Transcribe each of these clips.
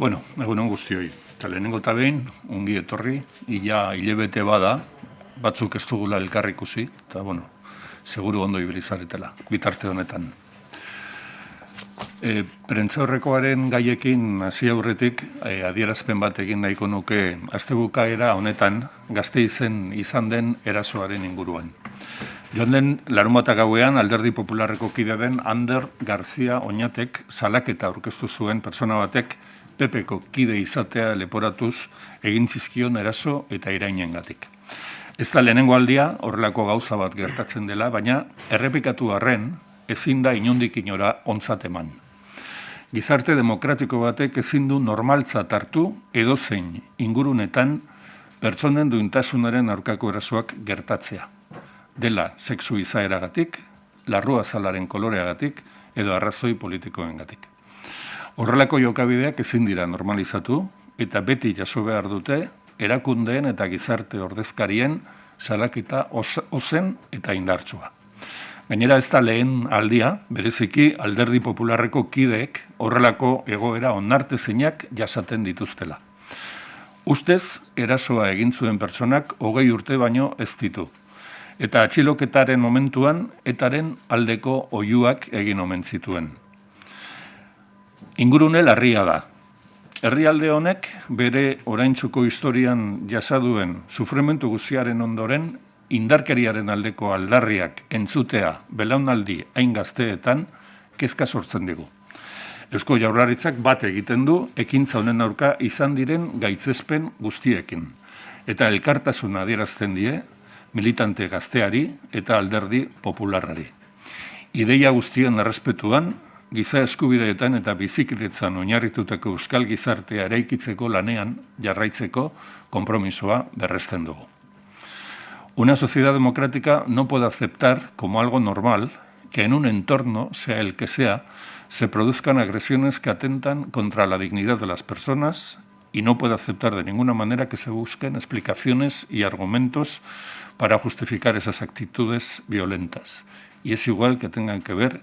Egunon guztioi. Eta lehenengo eta behin, ongi etorri, hilabete bada, batzuk ez dugula elkar ikusi, eta seguru ondo ibilizaretela, bitarte honetan. Prentsaurrekoaren gaiekin hasi aurretik, adierazpen bat egin nahiko nuke astebukaera honetan Gasteizen izan den erasoaren inguruan. Joan den larunbata gauean Alderdi Popularreko kide den Ander Garzia Oñatek salaketa aurkeztu zuen pertsona batek PPko kide izatea leporatuz egin zizkion eraso eta irainengatik. Ez da lehenengo aldia horrelako gauza bat gertatzen dela, baina errepikatu arren ezin da inondik inora ontzat eman. Gizarte demokratiko batek ezin du normaltzat hartu edozein ingurunetan pertsonen duintasunaren aurkako erasoak gertatzea. Dela sexu izaeragatik, larruazalaren koloreagatik edo arrazoi politikoengatik. Horrelako jokabideak ezin dira normalizatu eta beti jaso behar dute erakundeen eta gizarte ordezkarien salaketa ozen eta indartsua. Gainera ez da lehen aldia, bereziki Alderdi Popularreko kideek horrelako egoera onartezinak jasaten dituztela. Ustez, erasoa egin zuen pertsonak 20 urte baino ez ditu. Eta atxiloketaren momentuan etaren aldeko oihuak egin omen zituen. Ingurune larria da. Herrialde honek bere oraintzuko historian jasaduen sufrimentu guztiaren ondoren indarkeriaren aldeko aldarriak entzutea belaunaldi hain gazteetan kezka sortzen digu. Eusko Jaurlaritzak bat egiten du ekintza honen aurka izan diren gaitzespen guztiekin. Eta elkartasuna adierazten die militante gazteari eta Alderdi Popularrari. Ideia guztien errespetuan, giza eskubideetan eta bizikidetzan oinarritutako euskal gizartea eraikitzeko lanean jarraitzeko konpromisoa berresten dugu. Una sociedad democrática no puede aceptar como algo normal que en un entorno, sea el que sea, se produzcan agresiones que atentan contra la dignidad de las personas y no puede aceptar de ninguna manera que se busquen explicaciones y argumentos para justificar esas actitudes violentas. Y es igual que tengan que ver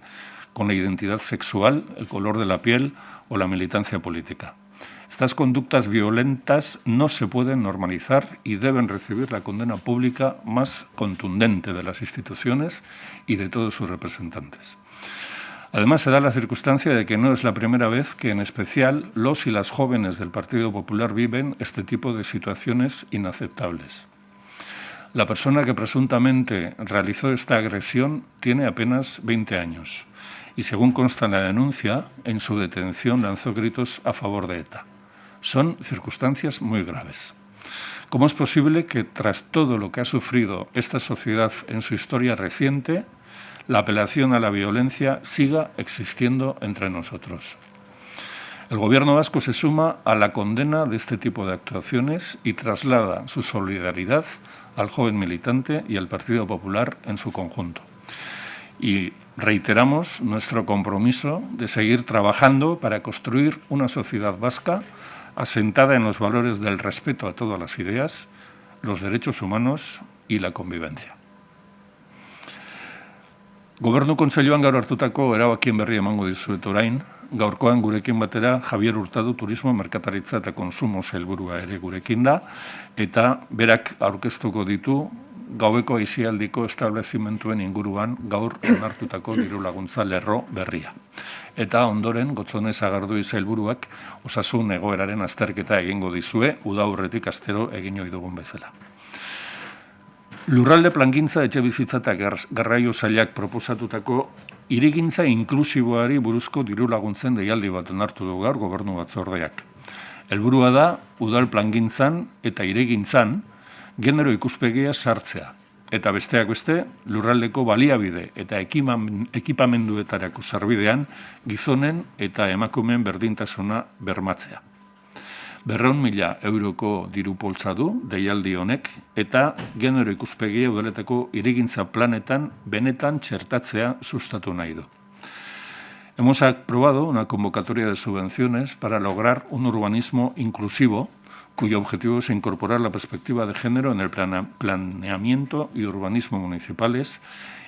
con la identidad sexual, el color de la piel o la militancia política. Estas conductas violentas no se pueden normalizar y deben recibir la condena pública más contundente de las instituciones y de todos sus representantes. Además, se da la circunstancia de que no es la primera vez que, en especial, los y las jóvenes del Partido Popular viven este tipo de situaciones inaceptables. La persona que presuntamente realizó esta agresión tiene apenas 20 años y, según consta en la denuncia, en su detención lanzó gritos a favor de ETA. Son circunstancias muy graves. ¿Cómo es posible que, tras todo lo que ha sufrido esta sociedad en su historia reciente, la apelación a la violencia siga existiendo entre nosotros? El Gobierno vasco se suma a la condena de este tipo de actuaciones y traslada su solidaridad al joven militante y al Partido Popular en su conjunto. Y reiteramos nuestro compromiso de seguir trabajando para construir una sociedad vasca asentada en los valores del respeto a todas las ideas, los derechos humanos y la convivencia. Gobernu Kontseiluan gaur hartutako erabakien berri emango dizuet orain, gaurkoan gurekin batera Javier Hurtado Turismo, Merkataritza eta Konsumo sailburua ere gurekin da, eta berak aurkeztuko ditu gaueko aisialdiko establezimentuen inguruan gaur onartutako dirulaguntza lerro berria. Eta ondoren Gotzone Sagardui sailburuak osasun egoeraren azterketa egingo dizue, uda aurretik astero egin ohi dugun bezala. Lurralde plangintza etxebizitza eta garraio sailak proposatutako hirigintza inklusiboari buruzko dirulaguntzen deialdi bat onartu du gaur Gobernu Batzordeak. Helburua da udal plangintzan eta hirigintzan genero ikuspegia sartzea, eta besteak beste lurraldeko baliabide eta ekipamenduetarako sarbidean gizonen eta emakumeen berdintasuna bermatzea. 200.000 euroko diru poltsa du deialdi honek eta genero ikuspegia udaletako hirigintza planetan benetan txertatzea sustatu nahi du. Hemos aprobado una convocatoria de subvenciones para lograr un urbanismo inclusivo cuyo objetivo es incorporar la perspectiva de género en el planeamiento y urbanismo municipales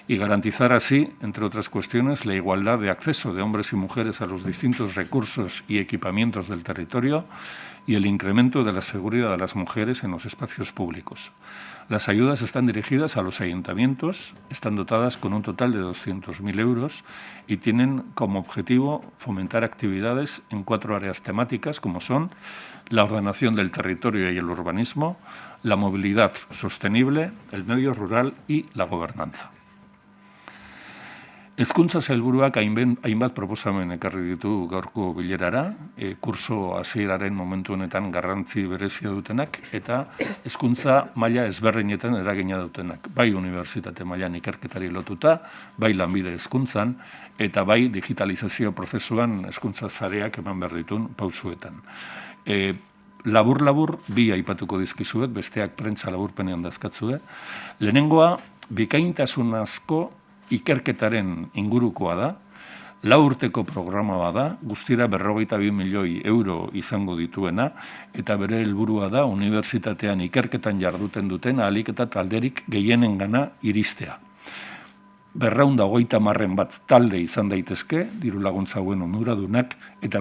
y garantizar así, entre otras cuestiones, la igualdad de acceso de hombres y mujeres a los distintos recursos y equipamientos del territorio y el incremento de la seguridad de las mujeres en los espacios públicos. Las ayudas están dirigidas a los ayuntamientos, están dotadas con un total de 200.000 euros y tienen como objetivo fomentar actividades en 4 áreas temáticas, como son la ordenación del territorio y el urbanismo, la movilidad sostenible, el medio rural y la gobernanza. Hezkuntza sailburuak hainbat proposamen ekarri ditu gaurko bilerara, kurso hasieraren momentu honetan garrantzi berezia dutenak eta hezkuntza maila ezberdinetan eragina dutenak, bai unibertsitate mailan ikerketari lotuta, bai lanbide hezkuntzan eta bai digitalizazio prozesuan hezkuntza sareak eman behar ditun pausuetan. Labur-labur bi aipatuko dizkizuet, besteak prentsa laburpenean dazkatzue. Lehenengoa, bikaintasunazko ikerketaren ingurukoa da, 4 urteko programa bada, guztira 42 milioi euro izango dituena, eta bere helburua da unibertsitatean ikerketan jarduten duten ahalik eta talderik gehienengana iristea. 230 bat talde izan daitezke, diru laguntza hauen onuradunak, eta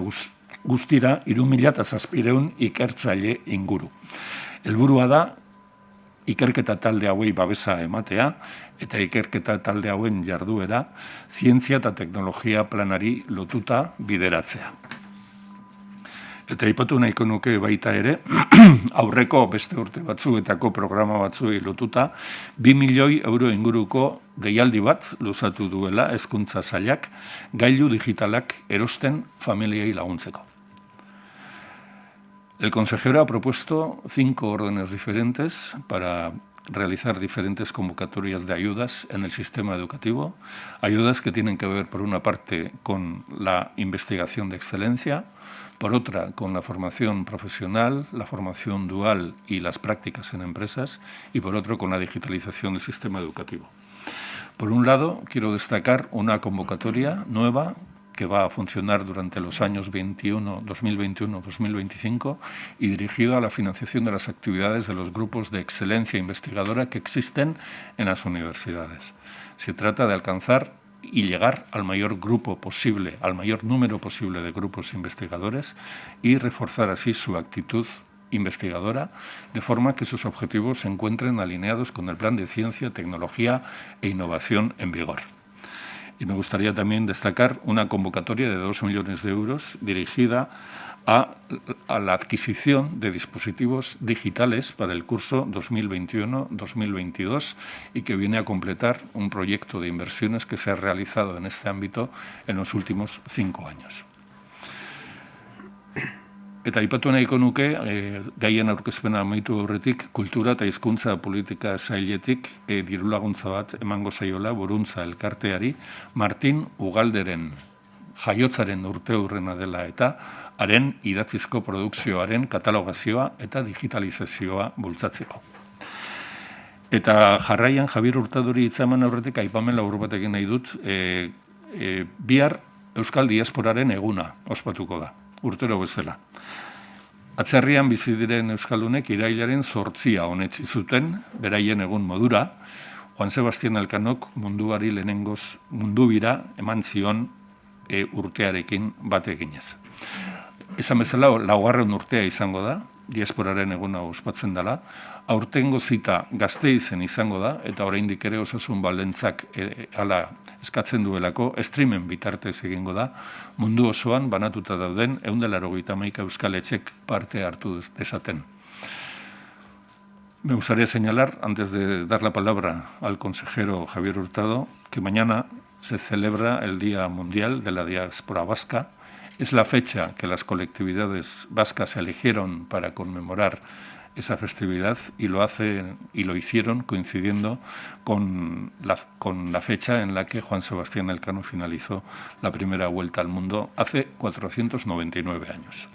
guztira 3.700 ikertzaile inguru. Helburua da, ikerketa talde hauei babesa ematea eta ikerketa talde hauen jarduera zientzia eta teknologia planari lotuta bideratzea. Eta aipatu nahiko nuke baita ere, aurreko beste urte batzuetako programa batzuei lotuta, 2 milioi euro inguruko deialdi bat luzatu duela hezkuntza sailak gailu digitalak erosten familiei laguntzeko. El consejero ha propuesto 5 órdenes diferentes para realizar diferentes convocatorias de ayudas en el sistema educativo, ayudas que tienen que ver, por una parte, con la investigación de excelencia, por otra, con la formación profesional, la formación dual y las prácticas en empresas, y por otro, con la digitalización del sistema educativo. Por un lado, quiero destacar una convocatoria nueva que va a funcionar durante los años 2021-2025 y dirigido a la financiación de las actividades de los grupos de excelencia investigadora que existen en las universidades. Se trata de alcanzar y llegar al mayor grupo posible, al mayor número posible de grupos investigadores y reforzar así su actitud investigadora, de forma que sus objetivos se encuentren alineados con el Plan de Ciencia, Tecnología e Innovación en vigor. Y me gustaría también destacar una convocatoria de 2 millones de euros dirigida a la adquisición de dispositivos digitales para el curso 2021-2022 y que viene a completar un proyecto de inversiones que se ha realizado en este ámbito en los últimos 5 años. Eta aipatu nahiko nuke, gaien aurkezpena amaitu aurretik, kultura eta hizkuntza politika sailetik dirulaguntza bat emango zaiola Buruntza elkarteari, Martin Ugalderen jaiotzaren urteurrena dela eta haren idatzizko produkzioaren katalogazioa eta digitalizazioa bultzatzeko. Eta jarraian Javier Hurtaduri hitzaman aurretik aipamen labur bat egin nahi dut, bihar Euskal Diasporaren eguna ospatuko da, urtero bezala. Atzerrian bizi diren euskaldunek irailaren 8 onetsi zuten, beraien egun modura, Juan Sebastián Elkanok munduari lehenengoz mundubira eman zion urtearekin bat eginez. Esan bezala, 4. urtea izango da, diasporaren eguna ospatzen dela, aurtengo zita Gasteizen izango da, eta oraindik ere osasun baldintzak hala eskatzen duelako, streamen bitartez egingo da, mundu osoan banatuta dauden 191 euskal etxek parte hartu dezaten. Me gustaría señalar, antes de dar la palabra al consejero Javier Hurtado, que mañana se celebra el Día Mundial de la Diáspora Vasca. Es la fecha que las colectividades vascas eligieron para conmemorar esa festividad y lo hicieron coincidiendo con la fecha en la que Juan Sebastián Elcano finalizó la primera vuelta al mundo hace 499 años.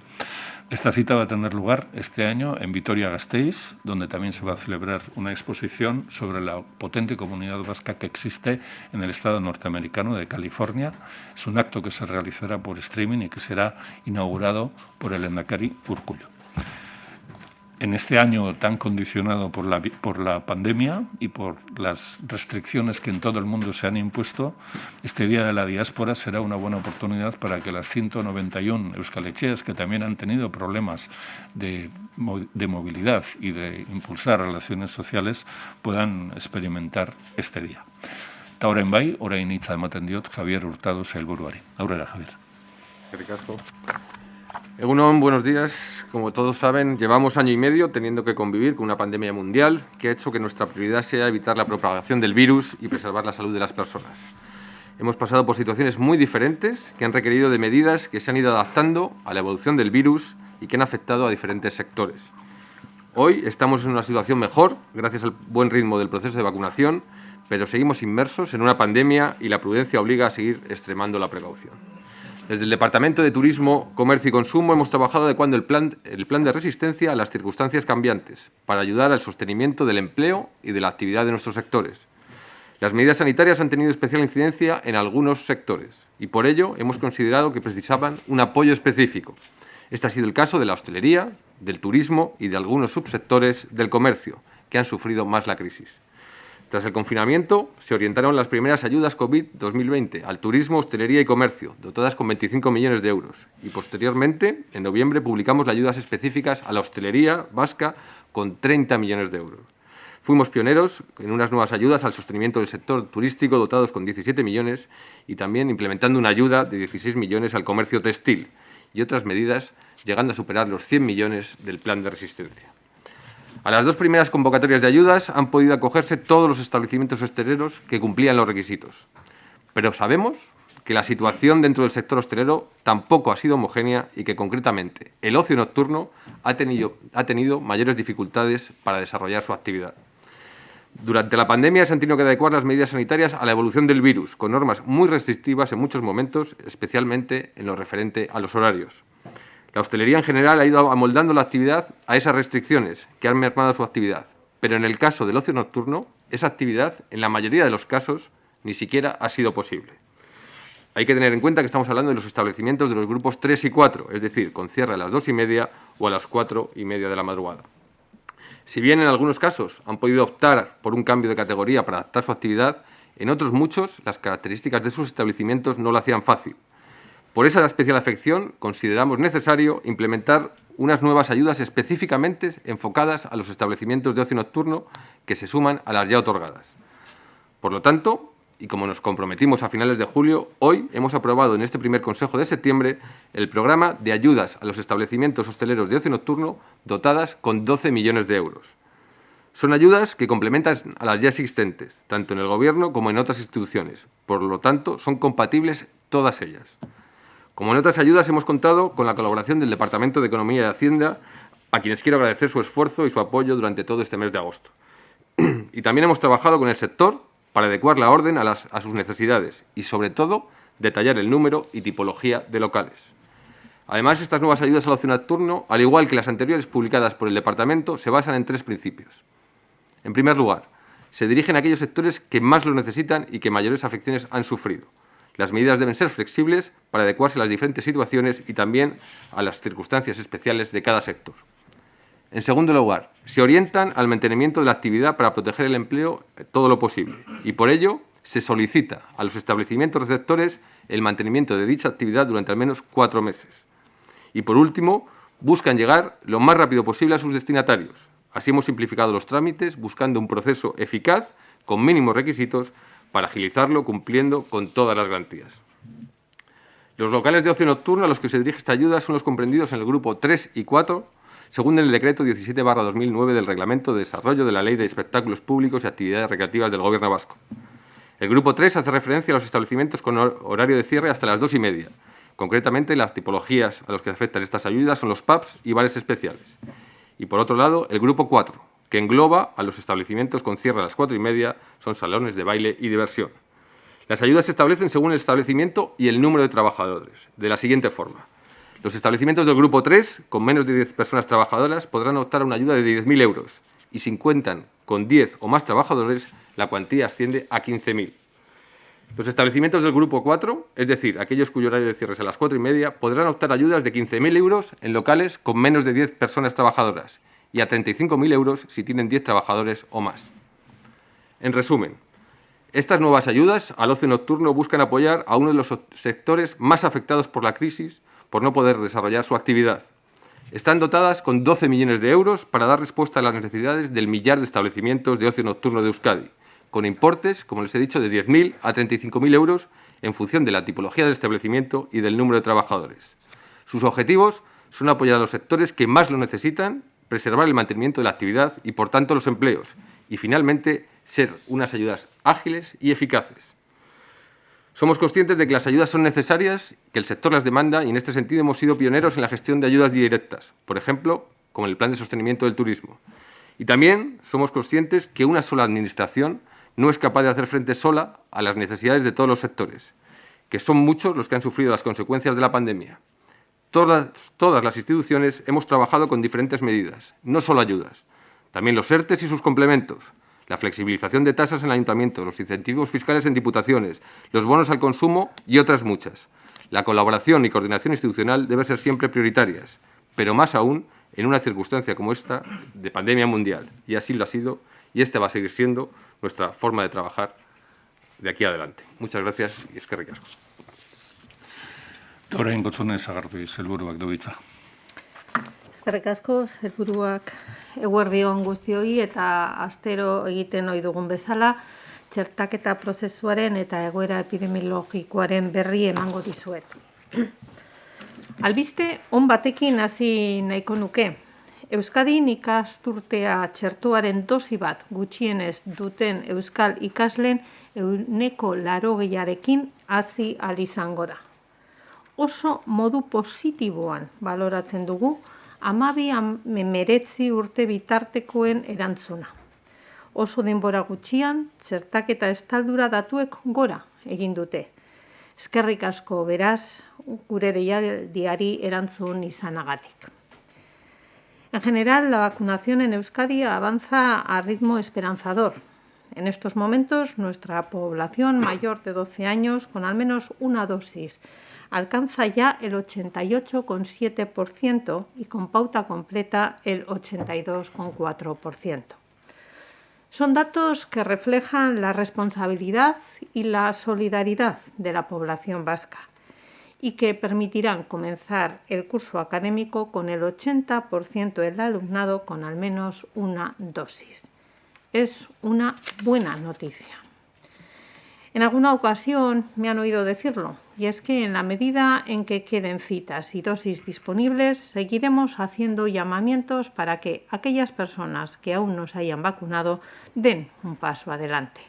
Esta cita va a tener lugar este año en Vitoria-Gasteiz, donde también se va a celebrar una exposición sobre la potente comunidad vasca que existe en el estado norteamericano de California. Es un acto que se realizará por streaming y que será inaugurado por el lehendakari Urkullu. en este año tan condicionado por la pandemia y por las restricciones que en todo el mundo se han impuesto, este Día de la Diáspora será una buena oportunidad para que las 191 euskalechías que también han tenido problemas de movilidad y de impulsar relaciones sociales puedan experimentar este día. Eta orain bai, orain hitza ematen diot Javier Hurtado sailburuari. Aurrera, Javier. Ricasco. Egunon, buenos días. Como todos saben, llevamos año y medio teniendo que convivir con una pandemia mundial que ha hecho que nuestra prioridad sea evitar la propagación del virus y preservar la salud de las personas. Hemos pasado por situaciones muy diferentes que han requerido de medidas que se han ido adaptando a la evolución del virus y que han afectado a diferentes sectores. Hoy estamos en una situación mejor gracias al buen ritmo del proceso de vacunación, pero seguimos inmersos en una pandemia y la prudencia obliga a seguir extremando la precaución. Desde el Departamento de Turismo, Comercio y Consumo hemos trabajado adecuando el plan de resistencia a las circunstancias cambiantes para ayudar al sostenimiento del empleo y de la actividad de nuestros sectores. Las medidas sanitarias han tenido especial incidencia en algunos sectores y por ello hemos considerado que precisaban un apoyo específico. Este ha sido el caso de la hostelería, del turismo y de algunos subsectores del comercio, que han sufrido más la crisis. Tras el confinamiento, se orientaron las primeras ayudas COVID 2020 al turismo, hostelería y comercio, dotadas con 25 millones de euros. Y posteriormente, en noviembre, publicamos las ayudas específicas a la hostelería vasca con 30 millones de euros. Fuimos pioneros en unas nuevas ayudas al sostenimiento del sector turístico, dotados con 17 millones, y también implementando una ayuda de 16 millones al comercio textil y otras medidas, llegando a superar los 100 millones del plan de resistencia. A las dos primeras convocatorias de ayudas han podido acogerse todos los establecimientos hosteleros que cumplían los requisitos. Pero sabemos que la situación dentro del sector hostelero tampoco ha sido homogénea y que, concretamente, el ocio nocturno ha tenido mayores dificultades para desarrollar su actividad. Durante la pandemia se han tenido que adecuar las medidas sanitarias a la evolución del virus, con normas muy restrictivas en muchos momentos, especialmente en lo referente a los horarios. La hostelería en general ha ido amoldando la actividad a esas restricciones que han mermado su actividad, pero en el caso del ocio nocturno, esa actividad, en la mayoría de los casos, ni siquiera ha sido posible. Hay que tener en cuenta que estamos hablando de los establecimientos de los grupos 3 y 4, es decir, con cierre a las 2:30 o a las 4:30 de la madrugada. Si bien en algunos casos han podido optar por un cambio de categoría para adaptar su actividad, en otros muchos las características de sus establecimientos no lo hacían fácil. Por esa especial afección, consideramos necesario implementar unas nuevas ayudas específicamente enfocadas a los establecimientos de ocio nocturno que se suman a las ya otorgadas. Por lo tanto, y como nos comprometimos a finales de julio, hoy hemos aprobado en este primer Consejo de septiembre el programa de ayudas a los establecimientos hosteleros de ocio nocturno dotadas con 12 millones de euros. Son ayudas que complementan a las ya existentes, tanto en el Gobierno como en otras instituciones. Por lo tanto, son compatibles todas ellas. Como en otras ayudas, hemos contado con la colaboración del Departamento de Economía y Hacienda, a quienes quiero agradecer su esfuerzo y su apoyo durante todo este mes de agosto. Y también hemos trabajado con el sector para adecuar la orden a sus necesidades y, sobre todo, detallar el número y tipología de locales. Además, estas nuevas ayudas al ocio nocturno, al igual que las anteriores publicadas por el Departamento, se basan en 3 principios. En primer lugar, se dirigen a aquellos sectores que más lo necesitan y que mayores afecciones han sufrido. Las medidas deben ser flexibles para adecuarse a las diferentes situaciones y también a las circunstancias especiales de cada sector. En segundo lugar, se orientan al mantenimiento de la actividad para proteger el empleo todo lo posible y por ello se solicita a los establecimientos receptores el mantenimiento de dicha actividad durante al menos 4 meses. Y por último, buscan llegar lo más rápido posible a sus destinatarios. Así hemos simplificado los trámites buscando un proceso eficaz con mínimos requisitos para agilizarlo cumpliendo con todas las garantías. Los locales de ocio nocturno a los que se dirige esta ayuda son los comprendidos en el grupo 3 y 4, según el decreto 17/2009 del Reglamento de Desarrollo de la Ley de Espectáculos Públicos y Actividades Recreativas del Gobierno vasco. El grupo 3 hace referencia a los establecimientos con horario de cierre hasta las 2:30. Concretamente, las tipologías a los que afectan estas ayudas son los pubs y bares especiales. Y por otro lado, el grupo 4, que engloba a los establecimientos con cierre a las 4:30, son salones de baile y diversión. Las ayudas se establecen según el establecimiento y el número de trabajadores, de la siguiente forma. Los establecimientos del grupo 3, con menos de 10 personas trabajadoras, podrán optar a una ayuda de 10.000 euros y si cuentan con 10 o más trabajadores, la cuantía asciende a 15.000. Los establecimientos del grupo 4, es decir, aquellos cuyo horario de cierre es a las 4:30, podrán optar a ayudas de 15.000 euros en locales con menos de 10 personas trabajadoras y a 35.000 euros si tienen 10 trabajadores o más. En resumen, estas nuevas ayudas al ocio nocturno buscan apoyar a uno de los sectores más afectados por la crisis por no poder desarrollar su actividad. Están dotadas con 12 millones de euros para dar respuesta a las necesidades del millar de establecimientos de ocio nocturno de Euskadi, con importes, como les he dicho, de 10.000 a 35.000 euros en función de la tipología del establecimiento y del número de trabajadores. Sus objetivos son apoyar a los sectores que más lo necesitan, preservar el mantenimiento de la actividad y, por tanto, los empleos, y, finalmente, ser unas ayudas ágiles y eficaces. Somos conscientes de que las ayudas son necesarias, que el sector las demanda y, en este sentido, hemos sido pioneros en la gestión de ayudas directas, por ejemplo, como el Plan de Sostenimiento del Turismo. Y también somos conscientes que una sola administración no es capaz de hacer frente sola a las necesidades de todos los sectores, que son muchos los que han sufrido las consecuencias de la pandemia. Todas las instituciones hemos trabajado con diferentes medidas, no solo ayudas, también los ERTEs y sus complementos, la flexibilización de tasas en ayuntamientos, los incentivos fiscales en diputaciones, los bonos al consumo y otras muchas. La colaboración y coordinación institucional deben ser siempre prioritarias, pero más aún en una circunstancia como esta de pandemia mundial. Y así lo ha sido, y esta va a seguir siendo nuestra forma de trabajar de aquí adelante. Muchas gracias y eskerrik asko. Orain Gotzone Sagardui sailburuak du hitza. Eskerrik asko, sailburuak eguerdi on guztioi eta astero egiten ohi dugun bezala, txertaketa prozesuaren eta egoera epidemiologikoaren berri emango dizuet. Albiste on batekin hasi nahiko nuke. Euskadin ikasturtea txertoaren dosi bat gutxienez duten euskal ikasleen 80%rekin hasi ahal izango da. Oso modu positiboan baloratzen dugu 12-19 urte bitartekoen erantzuna. Oso denbora gutxian, txertaketa estaldura datuek gora egin dute. Eskerrik asko beraz, gure deialdiari erantzun izanagatik. En general, la vacunación en Euskadi avanza a ritmo esperanzador. En estos momentos, nuestra población mayor de 12 años, con al menos una dosis, alcanza ya el 88,7% y con pauta completa el 82,4%. Son datos que reflejan la responsabilidad y la solidaridad de la población vasca y que permitirán comenzar el curso académico con el 80% del alumnado con al menos una dosis. Es una buena noticia. En alguna ocasión me han oído decirlo, y es que en la medida en que queden citas y dosis disponibles, seguiremos haciendo llamamientos para que aquellas personas que aún no se hayan vacunado den un paso adelante.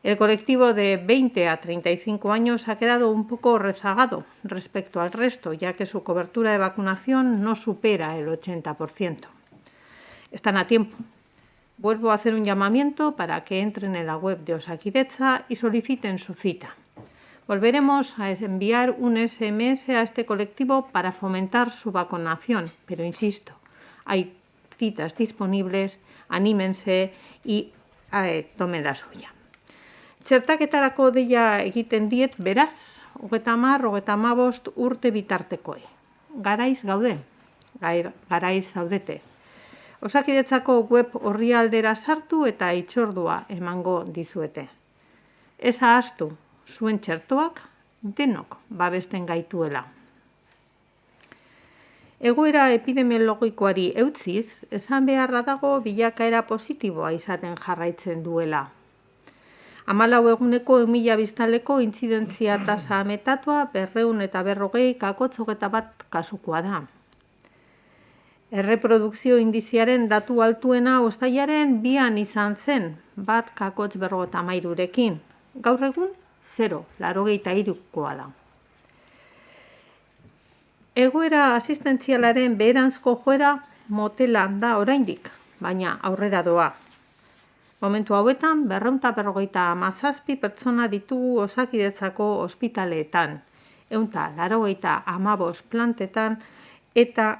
El colectivo de 20 a 35 años ha quedado un poco rezagado respecto al resto, ya que su cobertura de vacunación no supera el 80%. Están a tiempo. Vuelvo a hacer un llamamiento para que entren en la web de Osakidetza y soliciten su cita. Volveremos a enviar un SMS a este colectivo para fomentar su vacunación, pero insisto, hay citas disponibles, anímense y tomen la suya. Txertaketarako deia egiten diet beraz, 30-35 urte bitartekoei. Garaiz gaude, garaiz zaudete. Osakidetzako web orrialdera sartu eta itxordua emango dizuete. Ez ahaztu, zuen txertoak denok babesten gaituela. Egoera epidemiologikoari eutziz, esan beharra dago bilakaera positiboa izaten jarraitzen duela. 14 eguneko 1000 biztanleko intzidentzia tasa metatua 240,1 kasukoa da. Erreprodukzio indiziaren datu altuena uztailaren 2an izan zen, 1,53rekin. Gaur egun 0,83koa da. Egoera asistentzialaren beheranzko joera motelan da oraindik, baina aurrera doa. Momentu hauetan 257 pertsona ditugu Osakidetzako ospitaleetan, 185 plantetan eta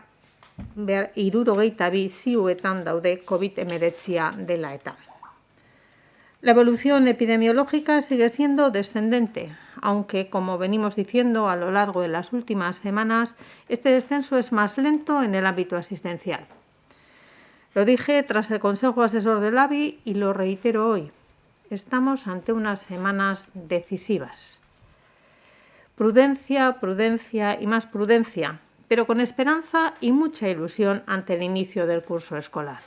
62 ziuetan daude COVID-19 dela eta. La evolución epidemiológica sigue siendo descendente, aunque, como venimos diciendo a lo largo de las últimas semanas, este descenso es más lento en el ámbito asistencial. Lo dije tras el Consejo Asesor del AVI y lo reitero hoy. Estamos ante unas semanas decisivas. Prudencia, prudencia y más prudencia, pero con esperanza y mucha ilusión ante el inicio del curso escolar.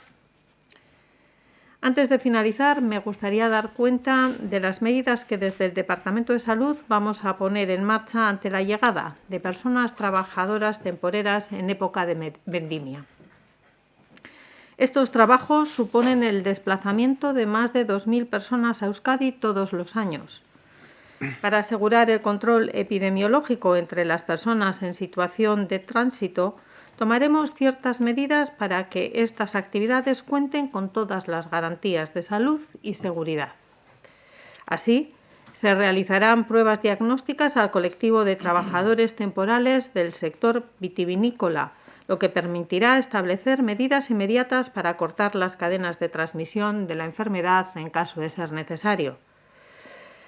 Antes de finalizar, me gustaría dar cuenta de las medidas que desde el Departamento de Salud vamos a poner en marcha ante la llegada de personas trabajadoras temporeras en época de vendimia. Estos trabajos suponen el desplazamiento de más de 2.000 personas a Euskadi todos los años. Para asegurar el control epidemiológico entre las personas en situación de tránsito, tomaremos ciertas medidas para que estas actividades cuenten con todas las garantías de salud y seguridad. Así, se realizarán pruebas diagnósticas al colectivo de trabajadores temporales del sector vitivinícola, lo que permitirá establecer medidas inmediatas para cortar las cadenas de transmisión de la enfermedad en caso de ser necesario.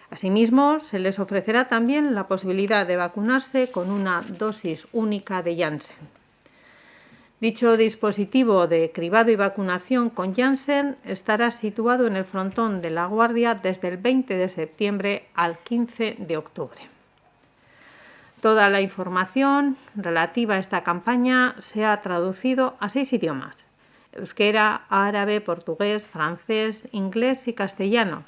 Asimismo, se les ofrecerá también la posibilidad de vacunarse con una dosis única de Janssen. Dicho dispositivo de cribado y vacunación con Janssen estará situado en el frontón de La Guardia desde el 20 de septiembre al 15 de octubre. Toda la información relativa a esta campaña se ha traducido a 6 idiomas: euskera, árabe, portugués, francés, inglés y castellano,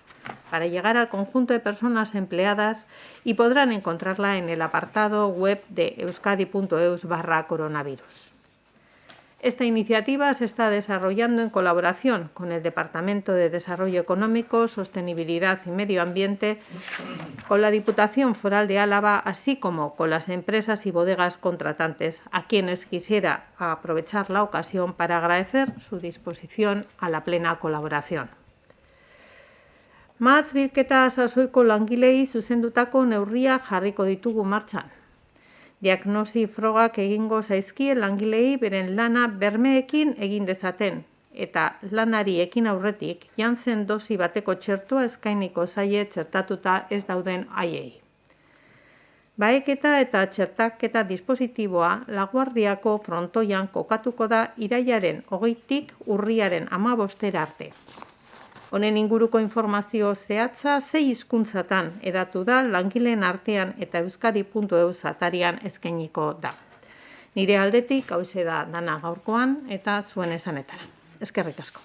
para llegar al conjunto de personas empleadas, y podrán encontrarla en el apartado web de euskadi.eus/coronavirus. Esta iniciativa se está desarrollando en colaboración con el Departamento de Desarrollo Económico, Sostenibilidad y Medio Ambiente, con la Diputación Foral de Álava, así como con las empresas y bodegas contratantes, a quienes quisiera aprovechar la ocasión para agradecer su disposición a la plena colaboración. Mahats bilketa sasoiko langilei zuzendutako neurriak jarriko ditugu martxan. Diagnosi frogak egingo zaizkie langilei beren lana bermeekin egin dezaten, eta lanari ekin aurretik Janssen dosi bateko txertoa eskainiko zaie txertatuta ez dauden haiei. Baeketa eta txertaketa dispositiboa Laguardiako frontoian kokatuko da irailaren 20tik urriaren 15 arte. Honen inguruko informazio zehatza 6 hizkuntzatan hedatu da langileen artean eta euskadi.eus atarian eskainiko da. Nire aldetik hauxe da dana gaurkoan eta zuen esanetara. Eskerrik asko.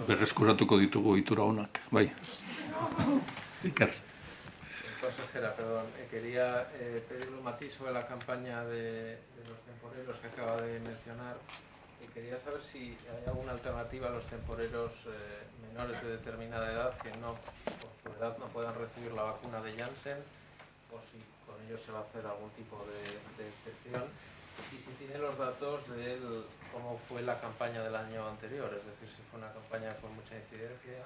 Berreskuratuko ditugu ohitura onak, bai. Iker. Consejera, perdón, quería pedirle un matiz sobre la campaña de los temporeros que acaba de mencionar. Y quería saber si hay alguna alternativa a los temporeros menores de determinada edad que no, por su edad, no puedan recibir la vacuna de Janssen, o si con ellos se va a hacer algún tipo de excepción. Y si tiene los datos de cómo fue la campaña del año anterior, es decir, si fue una campaña con mucha incidencia,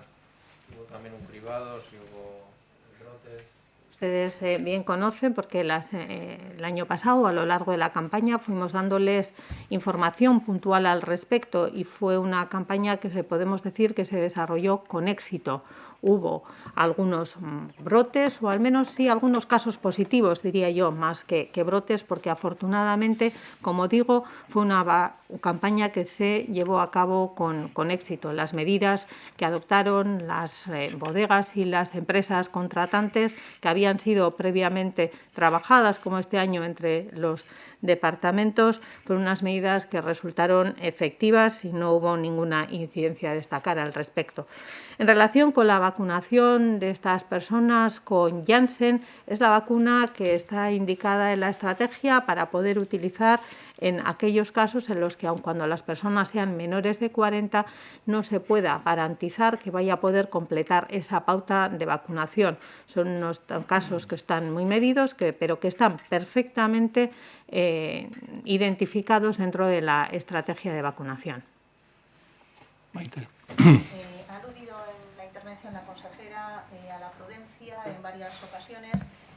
hubo también un cribado, si hubo brotes. Ustedes bien conocen, porque el año pasado, a lo largo de la campaña, fuimos dándoles información puntual al respecto, y fue una campaña que podemos decir que se desarrolló con éxito. Hubo algunos brotes, o al menos sí algunos casos positivos, diría yo, más que brotes, porque afortunadamente, como digo, fue una campaña que se llevó a cabo con éxito. Las medidas que adoptaron las bodegas y las empresas contratantes, que habían sido previamente trabajadas, como este año, entre los departamentos, fueron unas medidas que resultaron efectivas y no hubo ninguna incidencia a destacar al respecto. En relación con la vacunación de estas personas con Janssen, es la vacuna que está indicada en la estrategia para poder utilizar en aquellos casos en los que, aun cuando las personas sean menores de 40, no se pueda garantizar que vaya a poder completar esa pauta de vacunación. Son unos casos que están muy medidos, pero que están perfectamente identificados dentro de la estrategia de vacunación. Maite. Ha aludido en la intervención la consejera a la prudencia en varias ocasiones,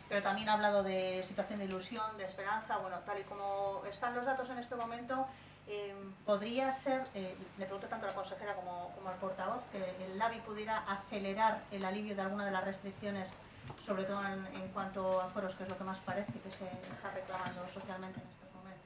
pero también ha hablado de situación de ilusión, de esperanza. Bueno, tal y como están los datos en este momento, podría ser, le pregunto tanto a la consejera como al portavoz, que el LABI pudiera acelerar el alivio de alguna de las restricciones, sobre todo en cuanto a aforos, que es lo que más parece que se está reclamando socialmente en estos momentos.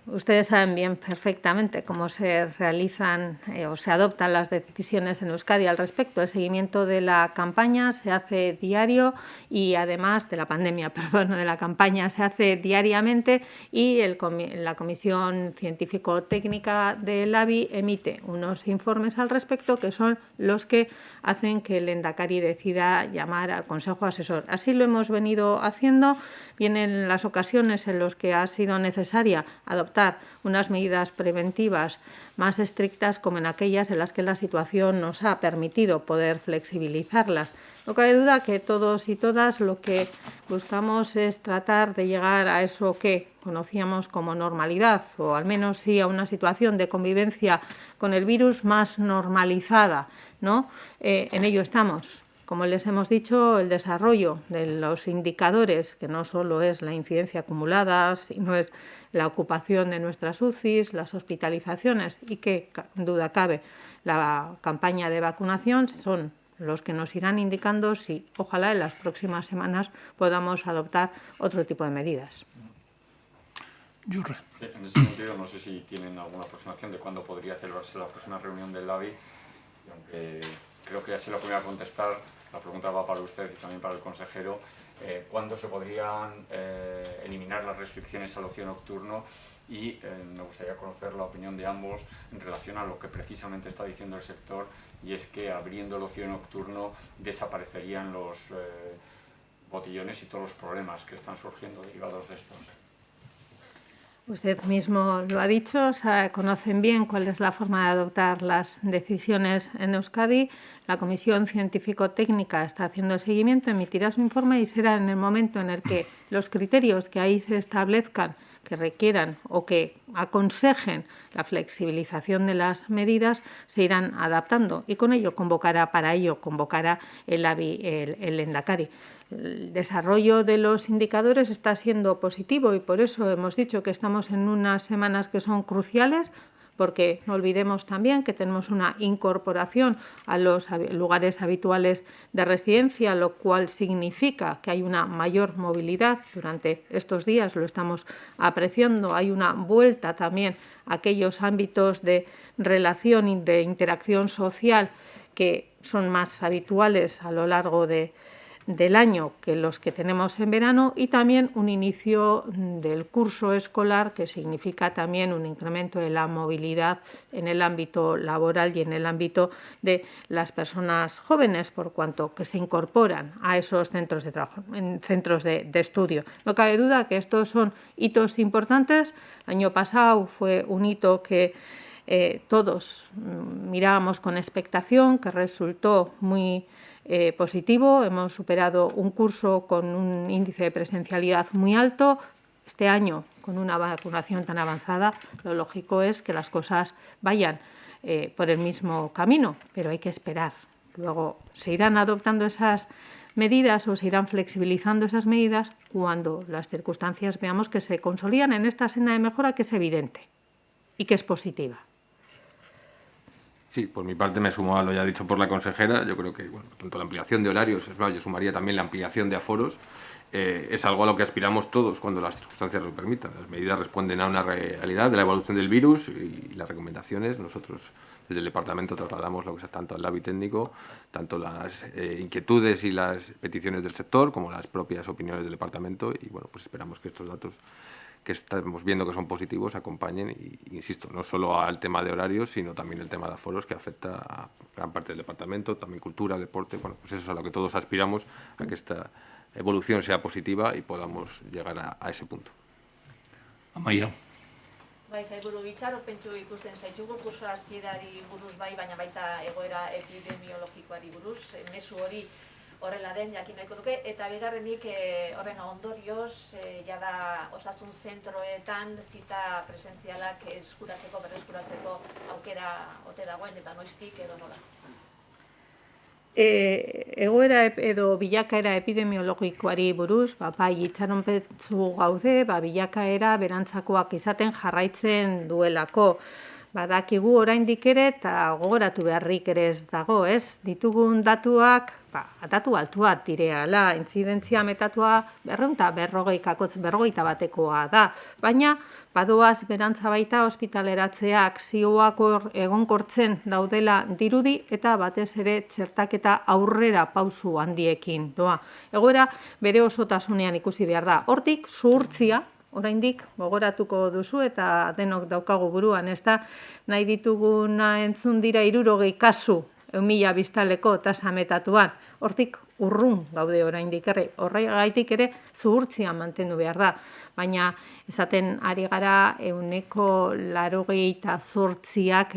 Ustedes saben bien perfectamente cómo se realizan o se adoptan las decisiones en Euskadi al respecto. El seguimiento de la campaña se hace diario y además de la pandemia, perdón, de la campaña se hace diariamente y la Comisión Científico-Técnica del ABI emite unos informes al respecto que son los que hacen que el Lehendakari decida llamar al Consejo Asesor. Así lo hemos venido haciendo. Vienen las ocasiones en las que ha sido necesaria adoptar unas medidas preventivas más estrictas como en aquellas en las que la situación nos ha permitido poder flexibilizarlas. No cabe duda que todos y todas lo que buscamos es tratar de llegar a eso que conocíamos como normalidad o al menos sí a una situación de convivencia con el virus más normalizada, ¿no? En ello estamos. Como les hemos dicho, el desarrollo de los indicadores, que no solo es la incidencia acumulada, sino es la ocupación de nuestras UCIs, las hospitalizaciones y que, duda cabe, la campaña de vacunación son los que nos irán indicando si, ojalá, en las próximas semanas podamos adoptar otro tipo de medidas. Yurre. En ese sentido, no sé si tienen alguna aproximación de cuándo podría celebrarse la próxima reunión del ABI, y aunque creo que ya se lo podría contestar, la pregunta va para usted y también para el consejero. ¿Cuándo se podrían eliminar las restricciones al ocio nocturno? Y me gustaría conocer la opinión de ambos en relación a lo que precisamente está diciendo el sector, y es que abriendo el ocio nocturno desaparecerían los botellones y todos los problemas que están surgiendo derivados de estos. Usted mismo lo ha dicho, conocen bien cuál es la forma de adoptar las decisiones en Euskadi. La Comisión Científico-Técnica está haciendo el seguimiento, emitirá su informe y será en el momento en el que los criterios que ahí se establezcan, que requieran o que aconsejen la flexibilización de las medidas, se irán adaptando y con ello convocará el ABI, el Lehendakari. El desarrollo de los indicadores está siendo positivo y por eso hemos dicho que estamos en unas semanas que son cruciales, porque no olvidemos también que tenemos una incorporación a los lugares habituales de residencia, lo cual significa que hay una mayor movilidad durante estos días, lo estamos apreciando. Hay una vuelta también a aquellos ámbitos de relación y de interacción social que son más habituales a lo largo del año que los que tenemos en verano, y también un inicio del curso escolar que significa también un incremento de la movilidad en el ámbito laboral y en el ámbito de las personas jóvenes, por cuanto que se incorporan a esos centros de trabajo, en centros de estudio. No cabe duda que estos son hitos importantes. El año pasado fue un hito que todos mirábamos con expectación, que resultó muy positivo. Hemos superado un curso con un índice de presencialidad muy alto. Este año, con una vacunación tan avanzada, lo lógico es que las cosas vayan por el mismo camino, pero hay que esperar. Luego se irán adoptando esas medidas o se irán flexibilizando esas medidas cuando las circunstancias veamos que se consolidan en esta senda de mejora que es evidente y que es positiva. Sí, por mi parte me sumo a lo ya dicho por la consejera. Yo creo que tanto la ampliación de horarios, es más, yo sumaría también la ampliación de aforos, es algo a lo que aspiramos todos cuando las circunstancias lo permitan. Las medidas responden a una realidad de la evolución del virus y las recomendaciones. Nosotros desde el departamento trasladamos lo que es tanto el ABI técnico, tanto las inquietudes y las peticiones del sector como las propias opiniones del departamento, y pues esperamos que estos datos que estamos viendo que son positivos acompañen y, insisto, no solo al tema de horarios, sino también el tema de aforos, que afecta a gran parte del departamento, también cultura, deporte. Pues eso es a lo que todos aspiramos, a que esta evolución sea positiva y podamos llegar a ese punto. Amaia. Sailburu Bitxaro, pentsu ikusten zaitugu kurso hasierari buruz bai, baina baita egoera epidemiologikoari buruz, mezu hori horrela den jakin nahiko nuke, eta bigarrenik horren ondorioz jada osasun zentroetan zita presentzialak berreskuratzeko aukera ote dagoen eta noiztik edo nola. Egoera edo bilakaera epidemiologikoari buruz, bai itxaronpetsu gaude, bilakaera berantzakoak izaten jarraitzen duelako. badakigu oraindik ere eta gogoratu beharrik ere ez dago, ez? Ditugun datuak, datu altuak direala, intzidentzia metatua 240 batekoa da, baina badoaz berantza baita ospitaleratzeak zioak egonkortzen daudela dirudi eta batez ere txertaketa aurrera pausu handiekin doa. Egoera bere osotasunean ikusi behar da. Hortik zuhurtzia, oraindik gogoratuko duzu eta denok daukagu buruan, ez da, nahi dituguna entzun dira 60 kasu 1.000 biztanleko tasa metatuan. Hortik urrun gaude oraindik ere. Horregaitik ere zuhurtzia mantendu behar da. Baina esaten ari gara 88%ak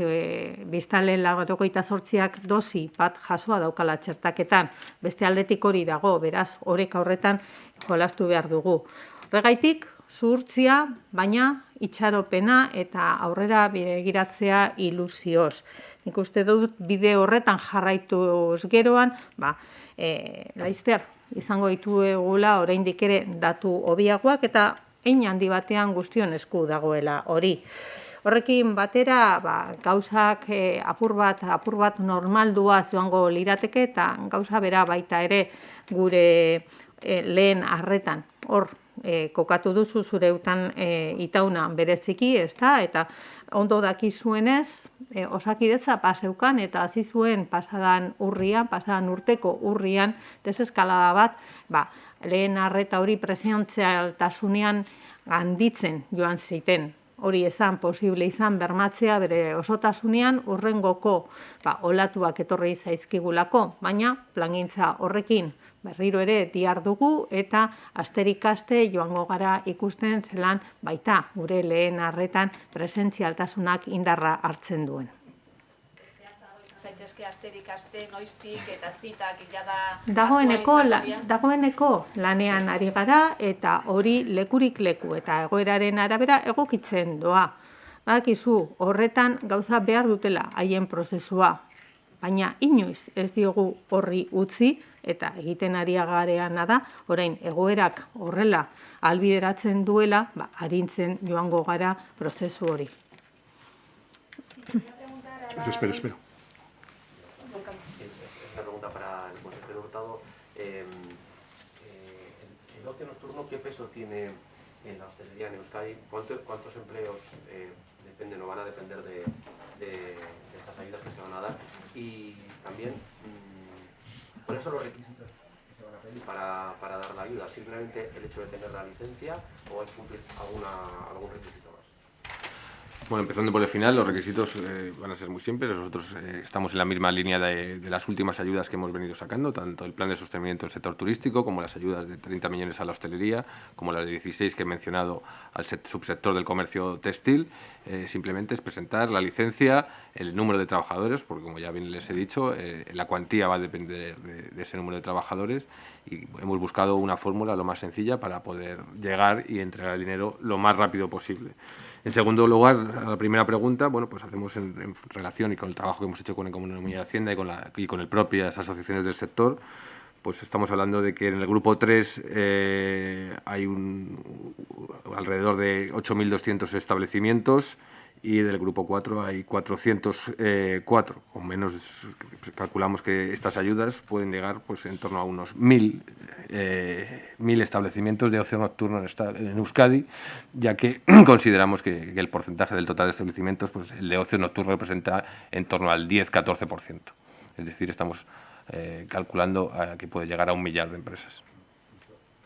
biztanle 88%ak dosi bat jasoa daukala txertaketan. Beste aldetik hori dago, beraz, oreka horretan jolastu behar dugu. Horregaitik zuhurtzia, baina itxaropena eta aurrera begiratzea ilusioz. Nik uste dut bide horretan jarraituz geroan, laizter izango dituegula oraindik ere datu hobiagoak eta hein handi batean guztion esku dagoela hori. Horrekin batera, gauzak apur bat normalduaz joango lirateke eta gauza bera baita ere gure lehen arretan. Hor, kokatu duzu zure itauna bereziki, ezta? Eta ondo dakizuenez, Osakidetza paseukan eta hasi zuen pasadan urteko urrian, deseskalada bat, lehen arreta hori presentzialtasunean handitzen joan ziten. Hori esan posible izan bermatzea bere osotasunean urrengoko olatuak etorri zaizkigulako, baina plangintza horrekin berriro ere dihardugu eta asterik aste joango gara ikusten zelan baita gure lehen arretan presentzialtasunak indarra hartzen duen. Zaitezke asterik aste, noiztik eta zitak jada... Dagoeneko lanean ari gara eta hori lekurik leku eta egoeraren arabera egokitzen doa. Badakizu, horretan gauza behar dutela haien prozesua, baina inoiz ez diogu horri utzi eta egiten ari gareana da, orain egoerak horrela ahalbideratzen duela, arintzen joango gara prozesu hori. Espera. Una pregunta para el consejero Hurtado. El ocio nocturno, ¿qué peso tiene en la hostelería en Euskadi? ¿Cuántos empleos dependen o van a depender de estas ayudas que se van a dar? Y también, ¿cuáles son los requisitos que se van a pedir para dar la ayuda? ¿Simplemente el hecho de tener la licencia o hay que cumplir algún requisito más? Bueno, empezando por el final, los requisitos van a ser muy simples. Nosotros estamos en la misma línea de las últimas ayudas que hemos venido sacando, tanto el plan de sostenimiento del sector turístico, como las ayudas de 30 millones a la hostelería, como las de 16 que he mencionado al subsector del comercio textil. Simplemente es presentar la licencia, el número de trabajadores, porque como ya bien les he dicho, la cuantía va a depender de ese número de trabajadores y hemos buscado una fórmula lo más sencilla para poder llegar y entregar el dinero lo más rápido posible. En segundo lugar, a la primera pregunta, bueno, pues hacemos en relación y con el trabajo que hemos hecho con Economía y Hacienda y con el propias asociaciones del sector, pues estamos hablando de que en el grupo 3 hay alrededor de 8.200 establecimientos y del grupo 4 hay 404. Con menos, calculamos que estas ayudas pueden llegar pues en torno a unos 1.000 establecimientos de ocio nocturno en Euskadi, ya que consideramos que el porcentaje del total de establecimientos, pues el de ocio nocturno representa en torno al 10-14%. Es decir, estamos calculando que puede llegar a 1 millar de empresas.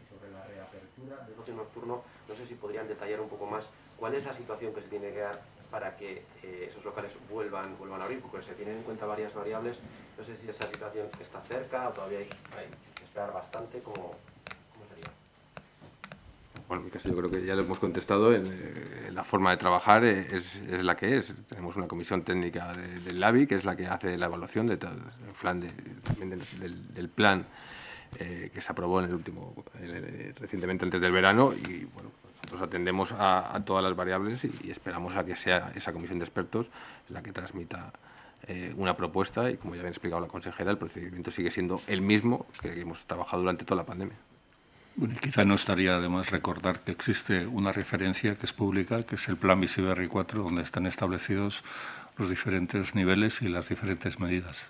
Sobre la reapertura del ocio nocturno, no sé si podrían detallar un poco más cuál es la situación que se tiene que dar para que esos locales vuelvan a abrir, porque se tienen en cuenta varias variables. No sé si esa situación está cerca o todavía hay que esperar bastante. ¿Cómo sería? Bueno, en mi caso yo creo que ya lo hemos contestado. La forma de trabajar es la que es. Tenemos una comisión técnica del LABI, que es la que hace la evaluación del plan que se aprobó recientemente antes del verano y bueno, nosotros atendemos a todas las variables y esperamos a que sea esa comisión de expertos la que transmita una propuesta y, como ya había explicado la consejera, el procedimiento sigue siendo el mismo que hemos trabajado durante toda la pandemia. Bueno, quizá no estaría de más recordar que existe una referencia que es pública, que es el Plan Bizi Berri 4, donde están establecidos los diferentes niveles y las diferentes medidas.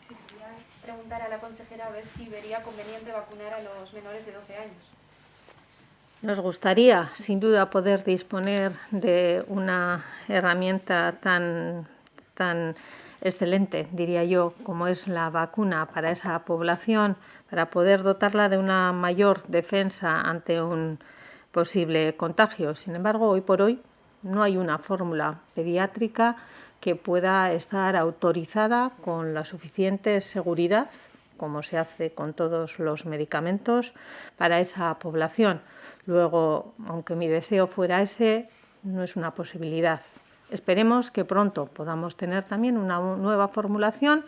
Quería preguntar a la consejera a ver si vería conveniente vacunar a los menores de 12 años. Nos gustaría, sin duda, poder disponer de una herramienta tan excelente, diría yo, como es la vacuna para esa población, para poder dotarla de una mayor defensa ante un posible contagio. Sin embargo, hoy por hoy no hay una fórmula pediátrica que pueda estar autorizada con la suficiente seguridad, como se hace con todos los medicamentos, para esa población. Luego, aunque mi deseo fuera ese, no es una posibilidad. Esperemos que pronto podamos tener también una nueva formulación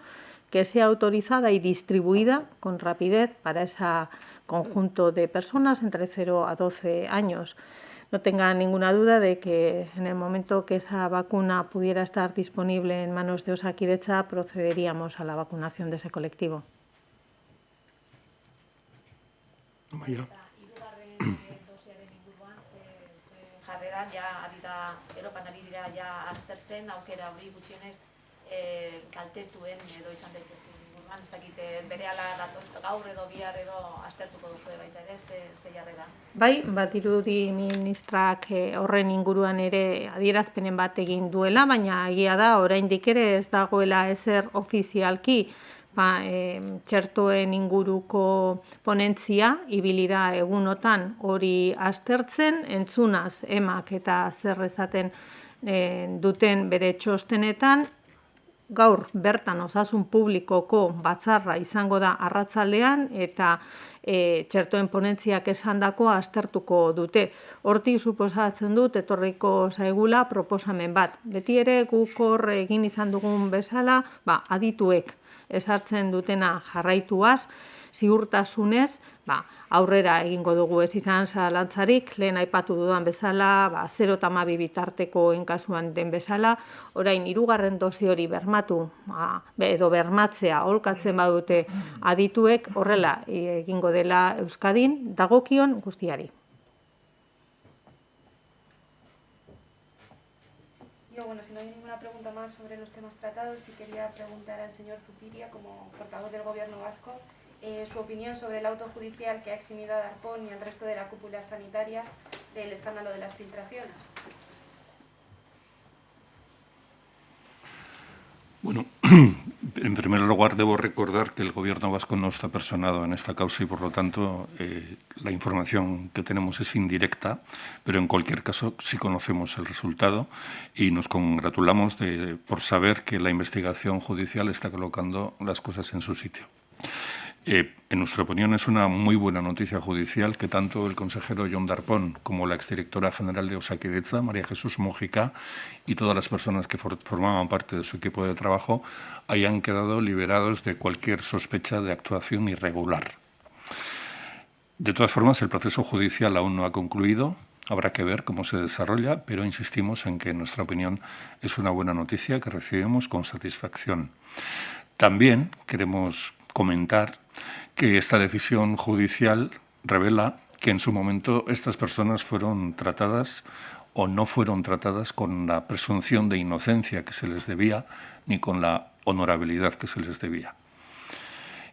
que sea autorizada y distribuida con rapidez para ese conjunto de personas entre 0 a 12 años. No tenga ninguna duda de que en el momento que esa vacuna pudiera estar disponible en manos de Osakidetza, procederíamos a la vacunación de ese colectivo. Ja dira Europan ari dira ja aztertzen aukera hori gutxienez kaltetuen edo izan daitezke inguruan, ez dakit berehala dator gaur edo bihar edo aztertuko duzue baita ere ze jarrera. Bai, badirudi ministrak horren inguruan ere adierazpenen bat egin duela, baina egia da oraindik ere ez dagoela ezer ofizialki. Txertoen inguruko ponentzia ibili da egunotan hori aztertzen, entzunaz emak eta zer esaten duten bere txostenetan. Gaur bertan osasun publikoko batzarra izango da arratsaldean eta txertoen ponentziak esandakoa aztertuko dute. Hortik suposatzen dut etorriko zaigula proposamen bat. Beti ere guk hor egin izan dugun bezala, adituek esartzen dutena jarraituaz, ziurtasunez, aurrera egingo dugu ez izan zalantzarik, lehen aipatu dudan bezala, 0 eta 12 bitartekoen kasuan den bezala, orain 3. dosi hori bermatu edo bermatzea aholkatzen badute adituek, horrela egingo dela Euskadin dagokion guztiari. Bueno, si no hay ninguna pregunta más sobre los temas tratados, sí quería preguntar al señor Zupiria, como portavoz del Gobierno vasco, su opinión sobre el auto judicial que ha eximido a Darpón y al resto de la cúpula sanitaria del escándalo de las filtraciones. Bueno, en primer lugar debo recordar que el Gobierno vasco no está personado en esta causa y, por lo tanto, la información que tenemos es indirecta, pero en cualquier caso sí conocemos el resultado y nos congratulamos por saber que la investigación judicial está colocando las cosas en su sitio. En nuestra opinión es una muy buena noticia judicial que tanto el consejero Jon Darpón como la exdirectora general de Osakidetza, María Jesús Mújica, y todas las personas que formaban parte de su equipo de trabajo hayan quedado liberados de cualquier sospecha de actuación irregular. De todas formas, el proceso judicial aún no ha concluido. Habrá que ver cómo se desarrolla, pero insistimos en que, en nuestra opinión, es una buena noticia que recibimos con satisfacción. También queremos comentar que esta decisión judicial revela que en su momento estas personas fueron tratadas o no fueron tratadas con la presunción de inocencia que se les debía ni con la honorabilidad que se les debía.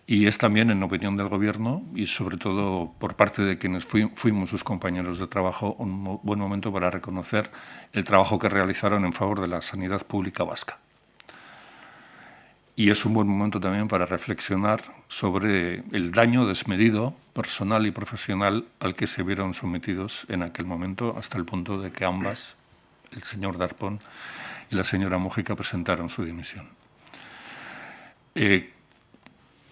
Y es también, en opinión del Gobierno y sobre todo por parte de quienes fuimos sus compañeros de trabajo, un buen momento para reconocer el trabajo que realizaron en favor de la sanidad pública vasca. Y es un buen momento también para reflexionar sobre el daño desmedido, personal y profesional, al que se vieron sometidos en aquel momento, hasta el punto de que ambas, el señor Darpón y la señora Mújica, presentaron su dimisión.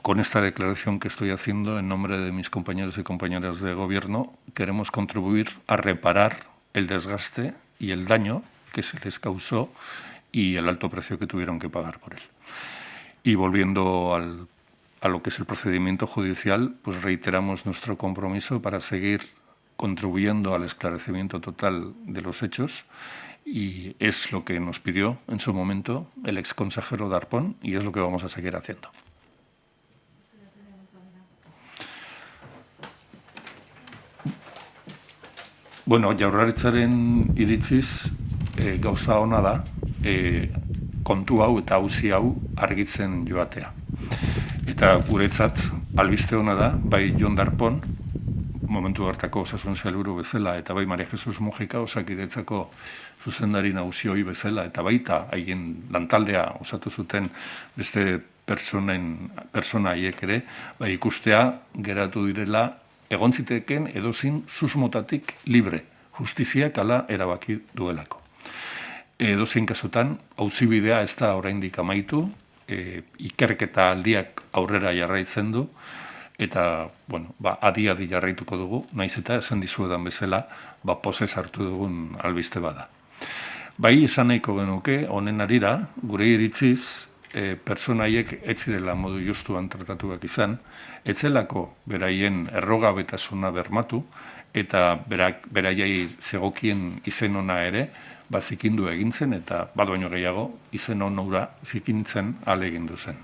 Con esta declaración que estoy haciendo en nombre de mis compañeros y compañeras de Gobierno, queremos contribuir a reparar el desgaste y el daño que se les causó y el alto precio que tuvieron que pagar por él. Y volviendo a lo que es el procedimiento judicial, pues reiteramos nuestro compromiso para seguir contribuyendo al esclarecimiento total de los hechos, y es lo que nos pidió en su momento el exconsejero Darpón y es lo que vamos a seguir haciendo. Bueno, Jaurlaritzaren iritziz gauza ona da, kontu hau eta auzi hau argitzen joatea. Eta guretzat albiste ona da, bai Jon Darpón, momentu hartako osasun sailburu bezala, eta bai Maria Jesus Mujika Osakidetzako zuzendari nagusi hori bezala, eta baita haien lantaldea osatu zuten beste persona haiek ere, bai ikustea geratu direla egon ziteken edozin susmotatik libre, justiziak hala erabaki duelako. Edozein kasutan, auzibidea ez da oraindik amaitu, ikerketa aldiak aurrera jarraitzen du, eta, bueno, adi-adi jarraituko dugu, naiz eta esan dizuedan bezala, pozez hartu dugun albiste bada. Bai, esan nahiko genuke, honen arira, gure iritziz, pertsonaiek ez zirela modu justuan tratatuak izan, ez zelako beraien errogabetasuna bermatu, eta beraiei zegokien izen ona ere, zikindu egintzen, eta bat baino gehiago, izen onura zikintzen ale egindu zen.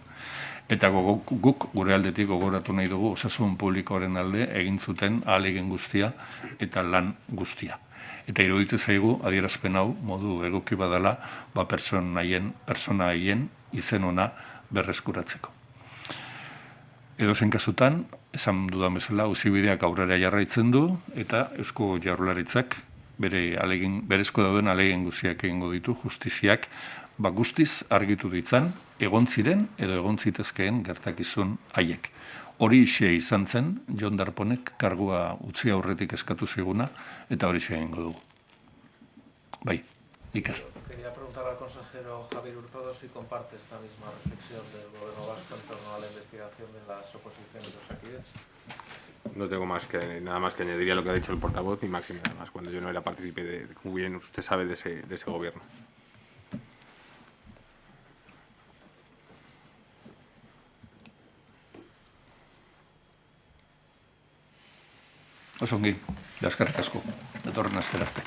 Eta guk gure aldetik gogoratu nahi dugu osasun publikoaren alde egin zuten ahalegin guztia eta lan guztia. Eta iruditzen zaigu adierazpen hau modu egoki badala pertsona haien izen ona berreskuratzeko. Edozein kasutan, esan dudan bezala, auzibideak aurrera jarraitzen du eta Eusko Jaurlaritzak berezko dauden ahalegin guztiak egingo ditu justiziak guztiz argitu ditzan, egon ziren edo egon zitezkeen gertakizun haiek. Hori xe izan zen, Jon Darponek kargua utzi aurretik eskatu ziguna, eta hori xe egingo dugu. Bai, Iker. Quería preguntar al consejero Javier Hurtado si comparte esta misma reflexión del Gobierno vasco en torno a la investigación de las oposiciones de Osakidetza. No tengo nada más que añadiría lo que ha dicho el portavoz y máximo además cuando yo no era partícipe como bien usted sabe, de ese gobierno. Oso ongi, eskerrik asko, datorren astera arte.